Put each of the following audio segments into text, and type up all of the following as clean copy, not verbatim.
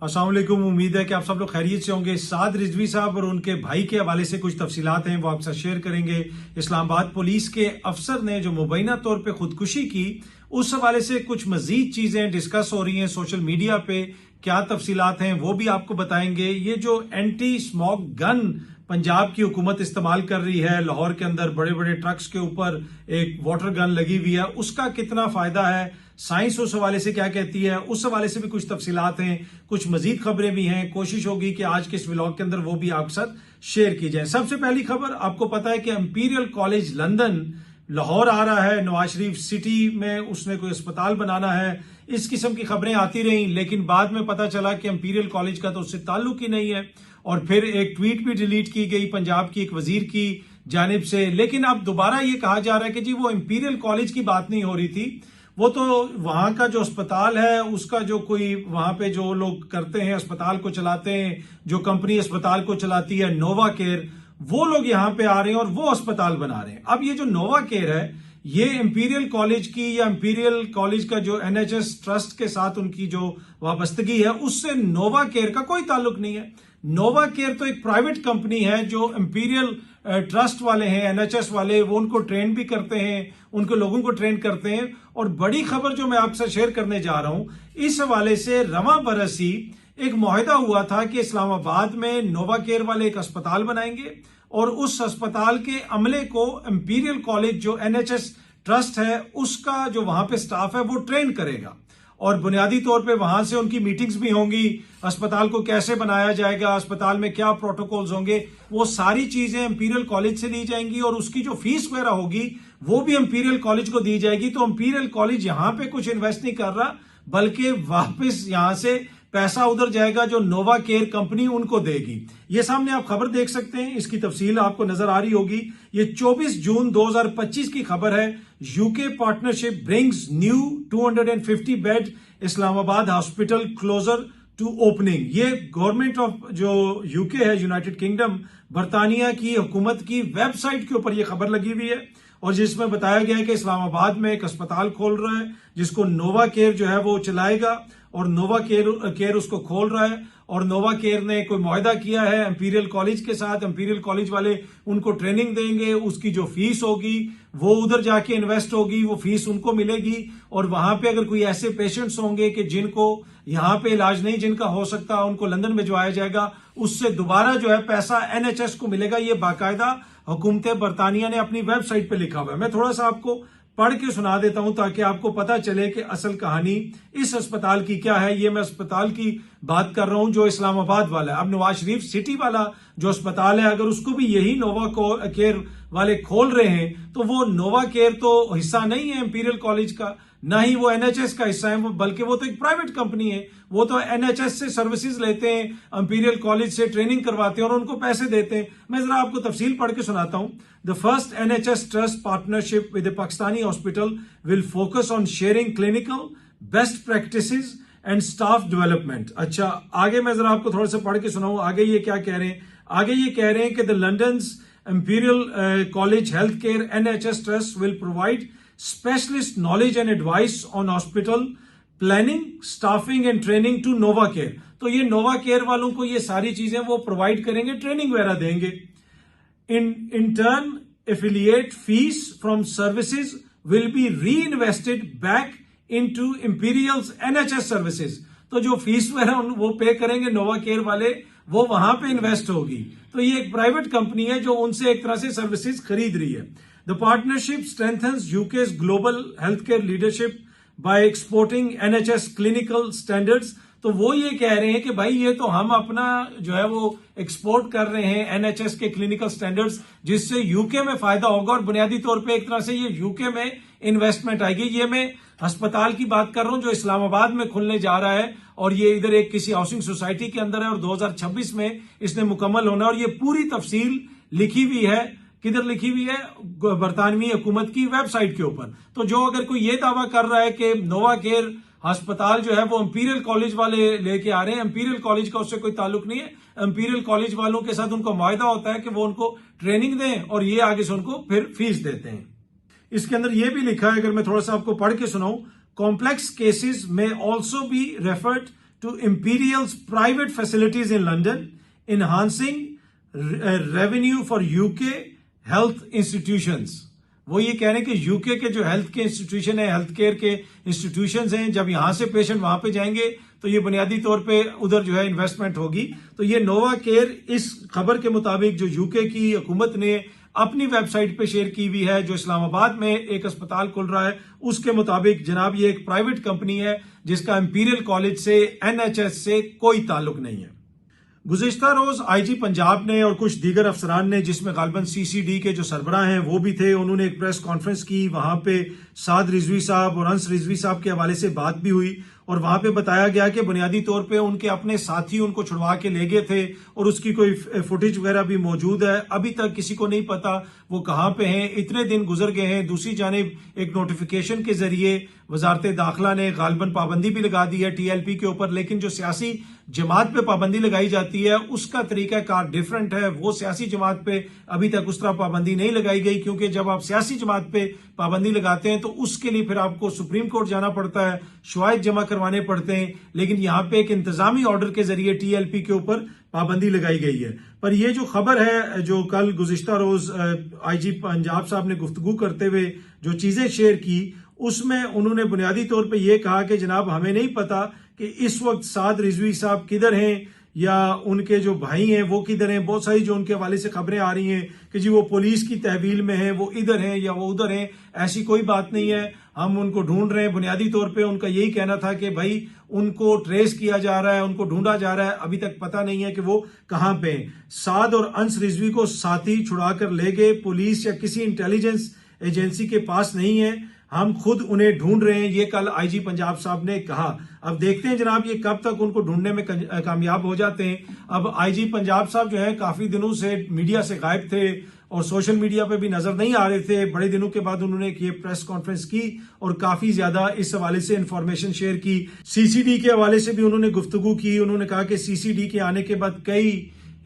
अस्सलाम वालेकुम। उम्मीद है कि आप सब लोग खैरियत से होंगे। साद रिजवी साहब और उनके भाई के हवाले से कुछ तफसीलात हैं वो आपसे शेयर करेंगे। इस्लामाबाद पुलिस के अफसर ने जो मुबैना तौर पे खुदकुशी की, उस हवाले से कुछ मजीद चीजें डिस्कस हो रही हैं सोशल मीडिया पे। क्या तफसीलात हैं वो भी आपको बताएंगे। ये जो एंटी स्मोक गन पंजाब की हुकूमत इस्तेमाल कर रही है, लाहौर के अंदर बड़े बड़े ट्रक्स के ऊपर एक वाटर गन लगी हुई है, उसका कितना फायदा है, साइंस उस हवाले से क्या कहती है, उस हवाले से भी कुछ तफसीलात हैं, कुछ मजीद खबरें भी हैं। कोशिश होगी कि आज के इस व्लॉग के अंदर वो भी आपके साथ शेयर की जाए। सबसे पहली खबर, आपको पता है कि इंपीरियल कॉलेज लंदन लाहौर आ रहा है, नवाज शरीफ सिटी में उसने कोई अस्पताल बनाना है। इस किस्म की खबरें आती रहीं, लेकिन बाद में पता चला कि इंपीरियल कॉलेज का तो उससे ताल्लुक ही नहीं है। और फिर एक ट्वीट भी डिलीट की गई पंजाब की एक वजीर की जानिब से। लेकिन अब दोबारा ये कहा जा रहा है कि जी वो इंपीरियल कॉलेज की बात नहीं हो रही थी, वो तो वहां का जो अस्पताल है उसका जो कोई वहां पे जो लोग करते हैं, अस्पताल को चलाते हैं, जो कंपनी अस्पताल को चलाती है नोवा केयर, वो लोग यहां पे आ रहे हैं और वो अस्पताल बना रहे हैं। अब ये जो नोवा केयर है, ये इंपीरियल कॉलेज की या इंपीरियल कॉलेज का जो एनएचएस ट्रस्ट के साथ उनकी जो वाबस्तगी है, उससे नोवा केयर का कोई ताल्लुक नहीं है। नोवा केयर तो एक प्राइवेट कंपनी है। जो इंपीरियल ट्रस्ट वाले हैं, एनएचएस वाले, वो उनको ट्रेन भी करते हैं, उनके लोगों को ट्रेन करते हैं। और बड़ी खबर जो मैं आपसे शेयर करने जा रहा हूं, इस हवाले से रवां बरस ही एक मुआहदा हुआ था कि इस्लामाबाद में नोवा केयर वाले एक अस्पताल बनाएंगे और उस अस्पताल के अमले को इंपीरियल कॉलेज जो एनएचएस ट्रस्ट है उसका जो वहां पे स्टाफ है वो ट्रेन करेगा। और बुनियादी तौर पे वहां से उनकी मीटिंग्स भी होंगी, अस्पताल को कैसे बनाया जाएगा, अस्पताल में क्या प्रोटोकॉल्स होंगे, वो सारी चीजें इंपीरियल कॉलेज से ली जाएंगी और उसकी जो फीस वगैरह होगी वो भी इंपीरियल कॉलेज को दी जाएगी। तो इंपीरियल कॉलेज यहां पे कुछ इन्वेस्ट नहीं कर रहा, बल्कि वापस यहां से पैसा उधर जाएगा जो नोवा केयर कंपनी उनको देगी। ये सामने आप खबर देख सकते हैं, इसकी तफसील आपको नजर आ रही होगी। ये 24 जून 2025 की खबर है। UK partnership brings new 250 bed Islamabad hospital closer to opening. ये गवर्नमेंट ऑफ जो यूके है, यूनाइटेड किंगडम, बरतानिया की हुकूमत की वेबसाइट के ऊपर यह खबर लगी हुई है और जिसमें बताया गया है कि इस्लामाबाद में एक अस्पताल खोल रहा है जिसको नोवा केयर जो है वो चलाएगा और नोवा केयर उसको खोल रहा है। और नोवा केयर ने कोई मुआहदा किया है इंपीरियल कॉलेज के साथ। इंपीरियल कॉलेज वाले उनको ट्रेनिंग देंगे, उसकी जो फीस होगी वो उधर जाके इन्वेस्ट होगी, वो फीस उनको मिलेगी। और वहां पे अगर कोई ऐसे पेशेंट्स होंगे कि जिनको यहां पे इलाज नहीं जिनका हो सकता, उनको लंदन भिजवाया जाएगा, उससे दोबारा जो है पैसा एनएचएस को मिलेगा। ये बाकायदा हुकूमत बरतानिया ने अपनी वेबसाइट पे लिखा हुआ है। मैं थोड़ा सा आपको पढ़ के सुना देता हूं ताकि आपको पता चले कि असल कहानी इस अस्पताल की क्या है। ये मैं अस्पताल की बात कर रहा हूं जो इस्लामाबाद वाला है। अब नवाज शरीफ सिटी वाला जो अस्पताल है, अगर उसको भी यही नोवा केयर वाले खोल रहे हैं तो वो नोवा केयर तो हिस्सा नहीं है इंपीरियल कॉलेज का, ना ही वो एनएचएस का हिस्सा है, बल्कि वो तो एक प्राइवेट कंपनी है। वो तो एनएचएस से सर्विसेज लेते हैं, इंपीरियल कॉलेज से ट्रेनिंग करवाते हैं और उनको पैसे देते हैं। मैं जरा आपको तफसील पढ़ के सुनाता हूं। The first NHS trust partnership with the Pakistani hospital will focus on sharing clinical best practices and staff development. अच्छा, आगे मैं जरा आपको थोड़ा सा पढ़ के सुनाऊं। आगे ये क्या कह रहे हैं? आगे ये कह रहे हैं कि the London imperial college health care NHS trust will provide specialist knowledge and advice on hospital planning, staffing and training to Nova Care। तो ये नोवा केयर वालों को ये सारी चीजें वो प्रोवाइड करेंगे, ट्रेनिंग वगैरह देंगे। In turn affiliate fees from services will be reinvested back into Imperial's NHS services. तो जो फीस वगैरह वो पे करेंगे नोवा केयर वाले, वो वहां पे इन्वेस्ट होगी। तो ये एक प्राइवेट कंपनी है जो उनसे एक तरह से सर्विसेज खरीद रही है। The partnership strengthens UK's global healthcare leadership by exporting NHS clinical standards। तो वो ये कह रहे हैं कि भाई ये तो हम अपना जो है वो एक्सपोर्ट कर रहे हैं एनएचएस के क्लिनिकल स्टैंडर्ड्स, जिससे यूके में फायदा होगा और बुनियादी तौर पे एक तरह से ये यूके में इन्वेस्टमेंट आएगी। ये मैं अस्पताल की बात कर रहा हूं जो इस्लामाबाद में खुलने जा रहा है और ये इधर एक किसी हाउसिंग सोसाइटी के अंदर है और 2026 में इसने मुकम्मल होना है। और ये पूरी तफसील लिखी हुई है, किधर लिखी हुई है? बरतानवी हुकूमत की वेबसाइट के ऊपर। तो जो अगर कोई ये दावा कर रहा है कि नोवा केयर अस्पताल जो है वो इंपीरियल कॉलेज वाले लेके आ रहे हैं, इंपीरियल कॉलेज का उससे कोई ताल्लुक नहीं है। इंपीरियल कॉलेज वालों के साथ उनका मुआहदा होता है कि वो उनको ट्रेनिंग दें और ये आगे से उनको फिर फीस देते हैं। इसके अंदर ये भी लिखा है, अगर मैं थोड़ा सा आपको पढ़ के सुनाऊं, कॉम्प्लेक्स केसेस में also be referred to Imperial's private facilities in London, enhancing revenue for UK health institutions. वो ये कह रहे हैं कि यूके के जो हेल्थ के इंस्टीट्यूशन है, हेल्थ केयर के इंस्टीट्यूशंस हैं, जब यहां से पेशेंट वहां पे जाएंगे तो ये बुनियादी तौर पे उधर जो है इन्वेस्टमेंट होगी। तो ये नोवा केयर इस खबर के मुताबिक जो यूके की हुकूमत ने अपनी वेबसाइट पे शेयर की हुई है, जो इस्लामाबाद में एक अस्पताल खुल रहा है, उसके मुताबिक जनाब ये एक प्राइवेट कंपनी है जिसका इंपीरियल कॉलेज से, एनएचएस से कोई ताल्लुक नहीं है। गुज़िश्ता रोज आईजी पंजाब ने और कुछ दीगर अफसरान ने, जिसमें गालबन सीसीडी के जो सरबराह हैं वो भी थे, उन्होंने एक प्रेस कॉन्फ्रेंस की। वहां पे साद रिजवी साहब और अंस रिजवी साहब के हवाले से बात भी हुई और वहां पे बताया गया कि बुनियादी तौर पे उनके अपने साथी उनको छुड़वा के ले गए थे और उसकी कोई फुटेज वगैरह भी मौजूद है। अभी तक किसी को नहीं पता वो कहां पे हैं, इतने दिन गुजर गए हैं। दूसरी जानिब एक नोटिफिकेशन के जरिए वजारत दाखिला ने गालबन पाबंदी भी लगा दी है टीएलपी के ऊपर, लेकिन जो सियासी जमात पे पाबंदी लगाई जाती है उसका तरीका कार डिफरेंट है। वो सियासी जमात पे अभी तक उस तरह पाबंदी नहीं लगाई गई, क्योंकि जब आप सियासी जमात पे पाबंदी लगाते हैं तो उसके लिए फिर आपको सुप्रीम कोर्ट जाना पड़ता है, शवाहिद जमा करवाने पड़ते हैं। लेकिन यहाँ पे एक इंतजामी ऑर्डर के जरिए टीएलपी के ऊपर पाबंदी लगाई गई है। पर ये जो खबर है, जो कल गुज़िश्ता रोज आईजी पंजाब साहब ने गुफ्तगू करते हुए जो चीजें शेयर की, उसमें उन्होंने बुनियादी तौर पे ये कहा कि जनाब हमें नहीं पता कि इस वक्त साद रिजवी साहब किधर हैं या उनके जो भाई हैं वो किधर हैं। बहुत सारी जो उनके हवाले से खबरें आ रही हैं कि जी वो पुलिस की तहवील में है, वो इधर हैं या वो उधर हैं। ऐसी कोई बात नहीं है, हम उनको ढूंढ रहे हैं। बुनियादी तौर पे उनका यही कहना था कि भाई उनको ट्रेस किया जा रहा है, उनको ढूंढा जा रहा है, अभी तक पता नहीं है कि वो कहां पे हैं। साद और अंस रिजवी को साथी छुड़ा कर ले गए, पुलिस या किसी इंटेलिजेंस एजेंसी के पास नहीं है, हम खुद उन्हें ढूंढ रहे हैं, ये कल आईजी पंजाब साहब ने कहा। अब देखते हैं जनाब ये कब तक उनको ढूंढने में कामयाब हो जाते हैं। अब आईजी पंजाब साहब जो है काफी दिनों से मीडिया से गायब थे और सोशल मीडिया पे भी नजर नहीं आ रहे थे। बड़े दिनों के बाद उन्होंने ये प्रेस कॉन्फ्रेंस की और काफी ज्यादा इस हवाले से इंफॉर्मेशन शेयर की। सीसीडी के हवाले से भी उन्होंने गुफ्तगू की। उन्होंने कहा कि सीसीडी के आने के बाद कई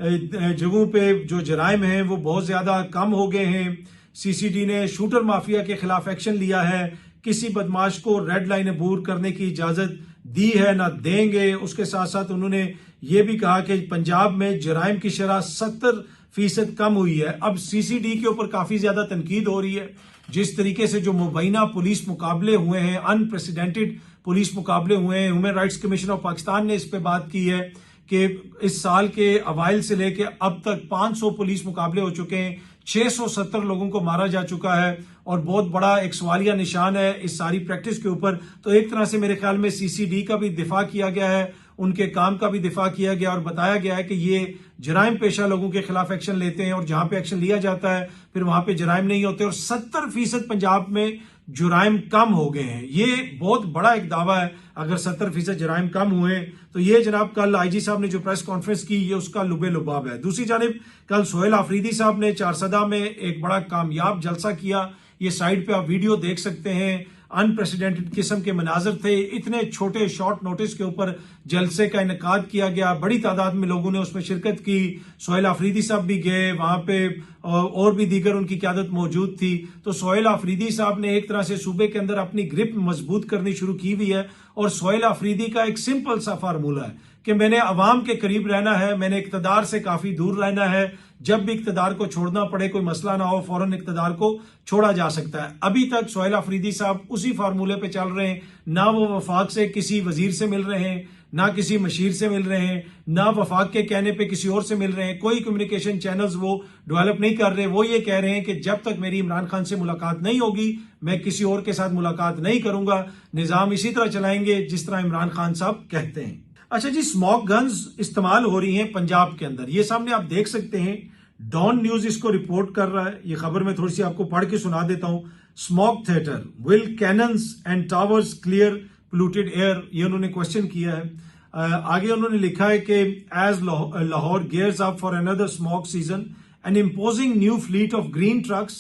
जगहों पे जो जराइम हैं वो बहुत ज्यादा कम हो गए हैं। सीसीडी ने शूटर माफिया के खिलाफ एक्शन लिया है, किसी बदमाश को रेड लाइन अबूर करने की इजाजत दी है ना देंगे। उसके साथ साथ उन्होंने ये भी कहा कि पंजाब में जराइम की शरह 70% कम हुई है। अब सीसीडी के ऊपर काफी ज्यादा तनकीद हो रही है। जिस तरीके से जो मुबैना पुलिस मुकाबले हुए हैं, अनप्रेसिडेंटेड पुलिस मुकाबले हुए हैं, human rights commission of Pakistan ने इस पे बात की है कि इस साल के अवाइल से लेके अब तक 500 पुलिस मुकाबले हो चुके हैं, 670 लोगों को मारा जा चुका है और बहुत बड़ा एक सवालिया निशान है इस सारी प्रैक्टिस के ऊपर। तो एक तरह से मेरे ख्याल में सीसीडी का भी दिफा किया गया है, उनके काम का भी दिफा किया गया और बताया गया है कि ये जराइम पेशा लोगों के खिलाफ एक्शन लेते हैं और जहां पे एक्शन लिया जाता है फिर वहां पे जराइम नहीं होते और 70% पंजाब में जुराइम कम हो गए हैं। ये बहुत बड़ा एक दावा है। अगर 70% जराइम कम हुए तो ये जनाब कल आईजी साहब ने जो प्रेस कॉन्फ्रेंस की ये उसका लुबे लुबाब है। दूसरी जानिब कल सोहेल आफरीदी साहब ने चारसदा में एक बड़ा कामयाब जलसा किया। ये साइड पे आप वीडियो देख सकते हैं। अनप्रेसिडेंटेड किस्म के मनाजर थे। इतने छोटे शॉर्ट नोटिस के ऊपर जलसे का इनकाद किया गया। बड़ी तादाद में लोगों ने उसमें शिरकत की। सोहेल आफरीदी साहब भी गए वहां पे और भी दीगर उनकी क़यादत मौजूद थी। तो सोहेल आफरीदी साहब ने एक तरह से सूबे के अंदर अपनी ग्रिप मजबूत करनी शुरू की हुई है और सोहेल आफरीदी का एक सिंपल सा फार्मूला है कि मैंने अवाम के करीब रहना है, मैंने इक्तदार से काफी दूर रहना है। जब भी इक्तदार को छोड़ना पड़े, कोई मसला ना हो, फौरन इक्तदार को छोड़ा जा सकता है। अभी तक सोहेल आफरीदी साहब उसी फार्मूले पे चल रहे हैं। ना वो वफाक से किसी वजीर से मिल रहे हैं, ना किसी मशीर से मिल रहे हैं, ना वफाक के कहने पे किसी और से मिल रहे हैं। कोई कम्युनिकेशन चैनल्स वो डेवलप नहीं कर रहे। वो ये कह रहे हैं कि जब तक मेरी इमरान खान से मुलाकात नहीं होगी मैं किसी और के साथ मुलाकात नहीं करूंगा। निजाम इसी तरह चलाएंगे जिस तरह इमरान खान साहब कहते हैं। अच्छा जी, स्मोक गन्स इस्तेमाल हो रही हैं पंजाब के अंदर। ये सामने आप देख सकते हैं, डॉन न्यूज इसको रिपोर्ट कर रहा है। ये खबर मैं थोड़ी सी आपको पढ़ के सुना देता हूं। Smoke theatre, will cannons and towers clear polluted air, ये उन्होंने क्वेश्चन किया है। आगे उन्होंने लिखा है कि as Lahore gears up for another smoke season, an imposing new fleet of green trucks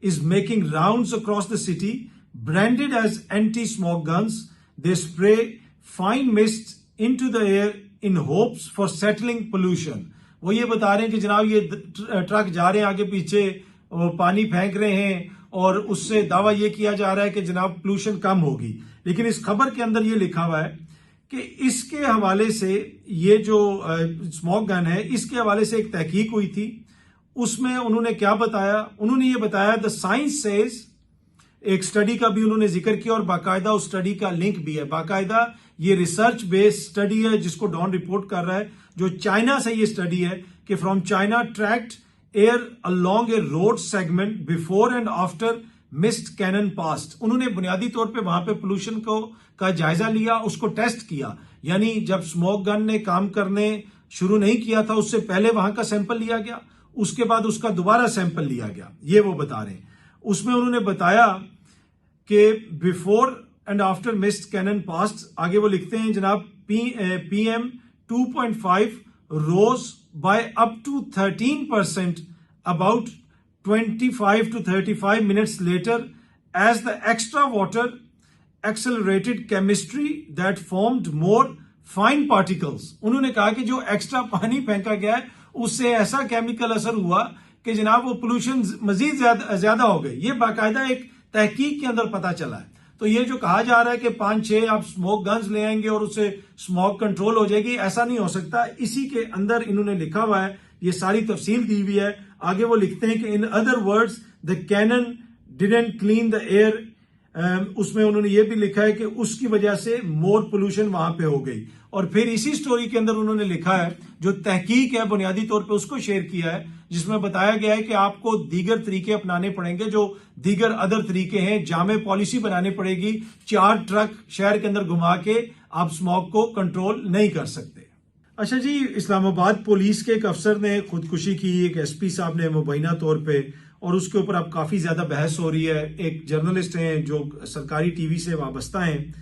is making rounds across the city, branded as anti-smoke guns. They spray fine mist into the air in hopes for settling pollution. वो ये बता रहे हैं कि जनाब ये truck जा रहे हैं आगे पीछे, पानी फेंक रहे हैं और उससे दावा ये किया जा रहा है कि जनाब पोल्यूशन कम होगी। लेकिन इस खबर के अंदर ये लिखा हुआ है कि इसके हवाले से ये जो स्मोक गन है इसके हवाले से एक तहकीक हुई थी। उसमें उन्होंने क्या बताया, उन्होंने ये बताया द साइंस सेज, एक स्टडी का भी उन्होंने जिक्र किया और बाकायदा उस स्टडी का लिंक भी है। बाकायदा ये रिसर्च बेस्ड स्टडी है जिसको डॉन रिपोर्ट कर रहा है, जो चाइना से ये स्टडी है कि from China tracked air along a road segment before and after mist cannon passed. उन्होंने बुनियादी तौर पे वहां पे पोल्यूशन को का जायजा लिया, उसको टेस्ट किया, यानी जब स्मोक गन ने काम करने शुरू नहीं किया था उससे पहले वहां का सैंपल लिया गया, उसके बाद उसका दोबारा सैंपल लिया गया, ये वो बता रहे हैं। उसमें उन्होंने बताया कि before and after mist cannon passed, आगे वो लिखते हैं जनाब, PM 2.5 rose by up to 13% about 25 to 35 minutes later as the extra water accelerated chemistry that formed more fine particles। उन्होंने कहा कि जो एक्स्ट्रा पानी फेंका गया है उससे ऐसा केमिकल असर हुआ कि जनाब वो पोल्यूशन मजीद ज्यादा हो गई। ये बाकायदा एक तहकीक के अंदर पता चला है। तो ये जो कहा जा रहा है कि 5-6 आप स्मोक गन्स ले आएंगे और उससे स्मोक कंट्रोल हो जाएगी, ऐसा नहीं हो सकता। इसी के अंदर इन्होंने लिखा हुआ है, ये सारी तफसील दी हुई है। आगे वो लिखते हैं कि in other words the cannon didn't clean the air. उसमें उन्होंने ये भी लिखा है कि उसकी वजह से मोर पोल्यूशन वहां पे हो गई। और फिर इसी स्टोरी के अंदर उन्होंने लिखा है, जो तहकीक है बुनियादी तौर पे उसको शेयर किया है, जिसमें बताया गया है कि आपको दीगर तरीके अपनाने पड़ेंगे, जो दीगर अदर तरीके हैं। जामे पॉलिसी बनानी पड़ेगी, 4 ट्रक शहर के अंदर घुमा के आप स्मोक को कंट्रोल नहीं कर सकते। अच्छा जी, इस्लामाबाद पुलिस के एक अफसर ने खुदकुशी की, एक SP साहब ने मुबैना तौर पे, और उसके ऊपर अब काफी ज्यादा बहस हो रही है। एक जर्नलिस्ट हैं जो सरकारी TV से वाबस्ता हैं,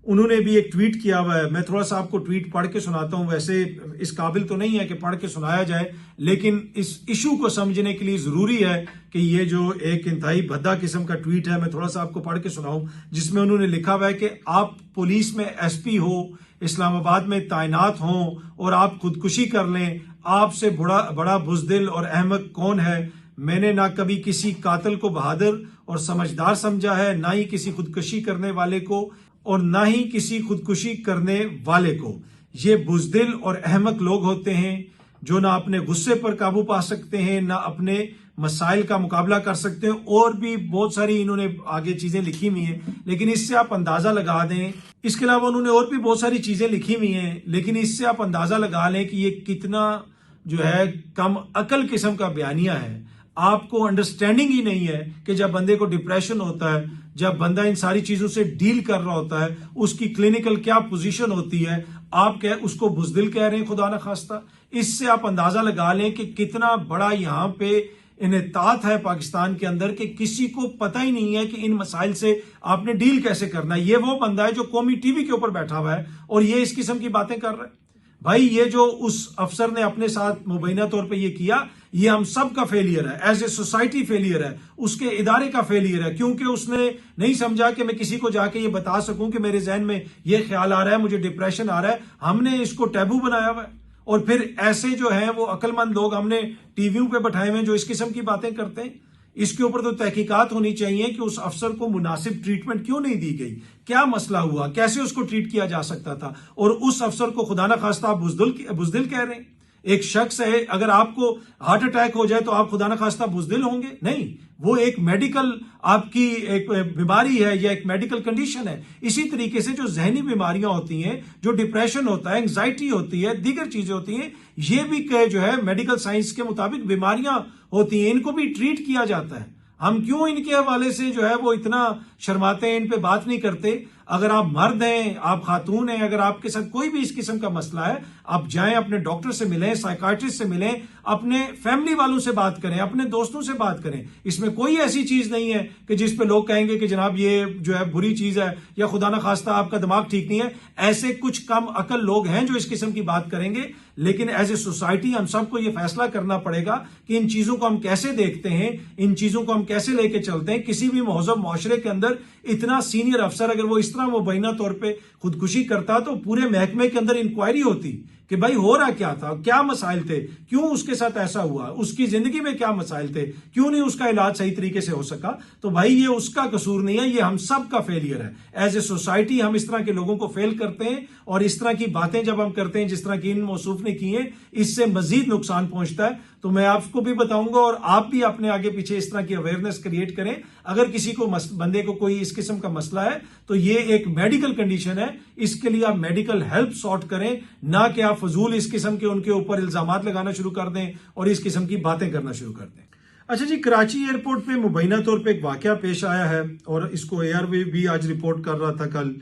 उन्होंने भी एक ट्वीट किया हुआ है। मैं थोड़ा सा आपको ट्वीट पढ़ के सुनाता हूं। वैसे इस काबिल तो नहीं है कि पढ़ के सुनाया जाए, लेकिन इस इशू को समझने के लिए जरूरी है कि ये जो एक इंतहाई भद्दा किस्म का ट्वीट है, मैं थोड़ा सा आपको पढ़ के सुनाऊं, जिसमें उन्होंने लिखा हुआ है कि आप पुलिस में SP हो, इस्लामाबाद में तैनात हों और आप खुदकुशी कर लें, आपसे बड़ा बुजदिल और अहमक कौन है? मैंने ना कभी किसी कातिल को बहादुर और समझदार समझा है, ना ही किसी खुदकुशी करने वाले को, और ना ही किसी खुदकुशी करने वाले को। ये बुजदिल और अहमक लोग होते हैं जो ना अपने गुस्से पर काबू पा सकते हैं, ना अपने मसाइल का मुकाबला कर सकते हैं। और भी बहुत सारी इन्होंने आगे चीजें लिखी हुई हैं, लेकिन इससे आप अंदाजा लगा दें। इसके अलावा उन्होंने और भी बहुत सारी चीजें लिखी हुई हैं, लेकिन इससे आप अंदाजा लगा लें कि ये कितना जो है कम अकल किस्म का बयानिया है। आपको अंडरस्टैंडिंग ही नहीं है कि जब बंदे को डिप्रेशन होता है, जब बंदा इन सारी चीजों से डील कर रहा होता है, उसकी क्लिनिकल क्या पोजीशन होती है, आप क्या उसको बुजदिल कह रहे हैं खुदा न खास्ता। इससे आप अंदाजा लगा लें कि कितना बड़ा यहाँ पे इनेतात है पाकिस्तान के अंदर कि किसी को पता ही नहीं है कि इन मसाइल से आपने डील कैसे करना है। ये वो बंदा है जो कौमी TV के ऊपर बैठा हुआ है और ये इस किस्म की बातें कर रहा है। भाई ये जो उस अफसर ने अपने साथ मुबैना तौर पे ये किया, ये हम सब का फेलियर है, एज ए सोसाइटी फेलियर है, उसके इदारे का फेलियर है, क्योंकि उसने नहीं समझा कि मैं किसी को जाके ये बता सकूं कि मेरे जहन में ये ख्याल आ रहा है, मुझे डिप्रेशन आ रहा है। हमने इसको टैबू बनाया हुआ है और फिर ऐसे जो है वो अक्लमंद लोग हमने टीवियों पे बैठाए हुए हैं जो इस किस्म की बातें करते हैं। इसके ऊपर तो तहकीकात होनी चाहिए कि उस अफसर को मुनासिब ट्रीटमेंट क्यों नहीं दी गई, क्या मसला हुआ, कैसे उसको ट्रीट किया जा सकता था। और उस अफसर को खुदा ना खास्ता आप बुजदिल कह रहे हैं। एक शख्स है, अगर आपको हार्ट अटैक हो जाए तो आप खुदा ना खास्ता बुजदिल होंगे? नहीं, वो एक मेडिकल आपकी एक बीमारी है या एक मेडिकल कंडीशन है। इसी तरीके से जो जहनी बीमारियां होती हैं, जो डिप्रेशन होता है, एंग्जाइटी होती है, दीगर चीजें होती हैं, ये भी जो है मेडिकल साइंस के मुताबिक बीमारियां होती हैं, इनको भी ट्रीट किया जाता है। हम क्यों इनके हवाले से जो है वो इतना शर्माते हैं, इन पे बात नहीं करते। अगर आप मर्द हैं, आप खातून हैं, अगर आपके साथ कोई भी इस किस्म का मसला है, आप जाएं, अपने डॉक्टर से मिलें, साइकाट्रिस्ट से मिलें, अपने फैमिली वालों से बात करें, अपने दोस्तों से बात करें। इसमें कोई ऐसी चीज नहीं है कि जिस पे लोग कहेंगे कि जनाब ये जो है बुरी चीज है या खुदा ना खास्ता आपका दिमाग ठीक नहीं है। ऐसे कुछ कम अकल लोग हैं जो इस किस्म की बात करेंगे, लेकिन एज ए सोसाइटी हम सबको ये फैसला करना पड़ेगा कि इन चीजों को हम कैसे देखते हैं, इन चीजों को हम कैसे लेके चलते हैं। किसी भी महजब मुआशरे के अंदर इतना सीनियर अफसर अगर वो इस तरह मुबैना तौर पे खुदकुशी करता तो पूरे महकमे के अंदर इंक्वायरी होती कि भाई हो रहा क्या था, क्या मसाइल थे, क्यों उसके साथ ऐसा हुआ, उसकी जिंदगी में क्या मसाइल थे, क्यों नहीं उसका इलाज सही तरीके से हो सका। तो भाई ये उसका कसूर नहीं है, ये हम सब का फेलियर है। एज ए सोसाइटी हम इस तरह के लोगों को फेल करते हैं, और इस तरह की बातें जब हम करते हैं जिस तरह की इन मौसूफ ने की है, इससे मजीद नुकसान पहुंचता है। तो मैं आपको भी बताऊंगा और आप भी अपने आगे पीछे इस तरह की अवेयरनेस क्रिएट करें। अगर किसी को बंदे को कोई इस किस्म का मसला है तो ये एक मेडिकल कंडीशन है, इसके लिए आप मेडिकल हेल्प सॉर्ट करें, ना कि आप फजूल इस किस्म के उनके ऊपर इल्जामात लगाना शुरू कर दें और इस किस्म की बातें करना शुरू कर दें। अच्छा जी, कराची एयरपोर्ट पे मुबैना तौर पे एक वाकया पेश आया है और इसको एयरवे भी आज रिपोर्ट कर रहा था कल,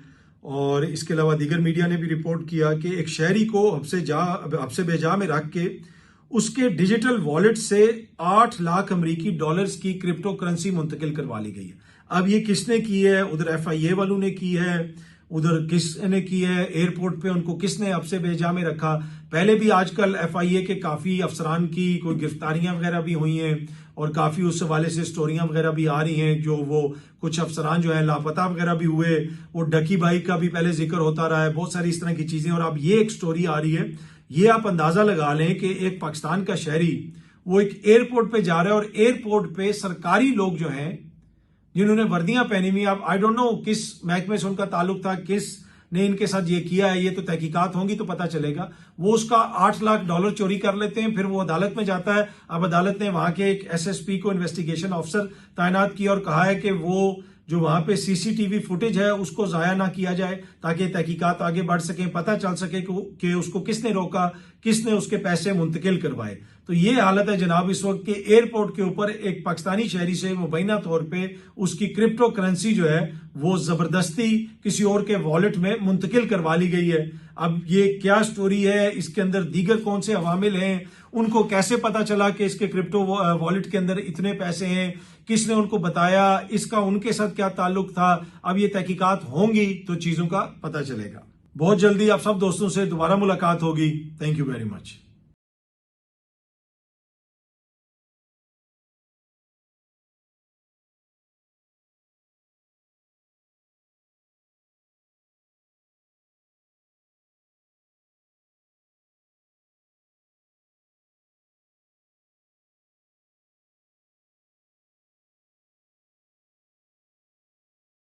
और इसके अलावा दीगर मीडिया ने भी रिपोर्ट किया कि एक शहरी को हब्से बेजा में रख के उसके डिजिटल वॉलेट से 8 लाख अमेरिकी डॉलर्स की क्रिप्टो करेंसी मुंतकिल करवा ली गई है। अब ये किसने की है, उधर FIA वालों ने की है, उधर किसने की है, एयरपोर्ट पे उनको किसने हब्से बेजा में रखा। पहले भी आजकल FIA के काफी अफसरान की कोई गिरफ्तारियां वगैरह भी हुई हैं और काफी उस हवाले से स्टोरियां वगैरह भी आ रही हैं, जो वो कुछ अफसरान जो है लापता वगैरह भी हुए, वो डकी भाई का भी पहले जिक्र होता रहा है, बहुत सारी इस तरह की चीजें। और अब ये एक स्टोरी आ रही है, ये आप अंदाजा लगा लें कि एक पाकिस्तान का शहरी वो एक एयरपोर्ट पे जा रहा है और एयरपोर्ट पे सरकारी लोग जो हैं जिन्होंने वर्दियां पहनी हुई, आप आई डोंट नो किस महकमे से उनका ताल्लुक था, किस ने इनके साथ ये किया है, ये तो तहकीकात होंगी तो पता चलेगा। वो उसका 8 लाख डॉलर चोरी कर लेते हैं, फिर वो अदालत में जाता है। अब अदालत ने वहां के एक SSP को इन्वेस्टिगेशन ऑफिसर तैनात किया और कहा है कि वो जो वहां पे CCTV फुटेज है उसको जाया ना किया जाए ताकि तहकीकात आगे बढ़ सके, पता चल सके कि उसको किसने रोका, किसने उसके पैसे मुंतकिल करवाए। तो ये हालत है जनाब इस वक्त के एयरपोर्ट के ऊपर एक पाकिस्तानी शहरी से मुबैना तौर पे उसकी क्रिप्टो करेंसी जो है वो जबरदस्ती किसी और के वॉलेट में मुंतकिल करवा ली गई है। अब ये क्या स्टोरी है, इसके अंदर दीगर कौन से अवामिल हैं, उनको कैसे पता चला कि इसके क्रिप्टो वॉलेट के अंदर इतने पैसे हैं, किसने उनको बताया, इसका उनके साथ क्या ताल्लुक था, अब ये तहकीकात होंगी तो चीजों का पता चलेगा। बहुत जल्दी आप सब दोस्तों से दोबारा मुलाकात होगी। Thank you very much.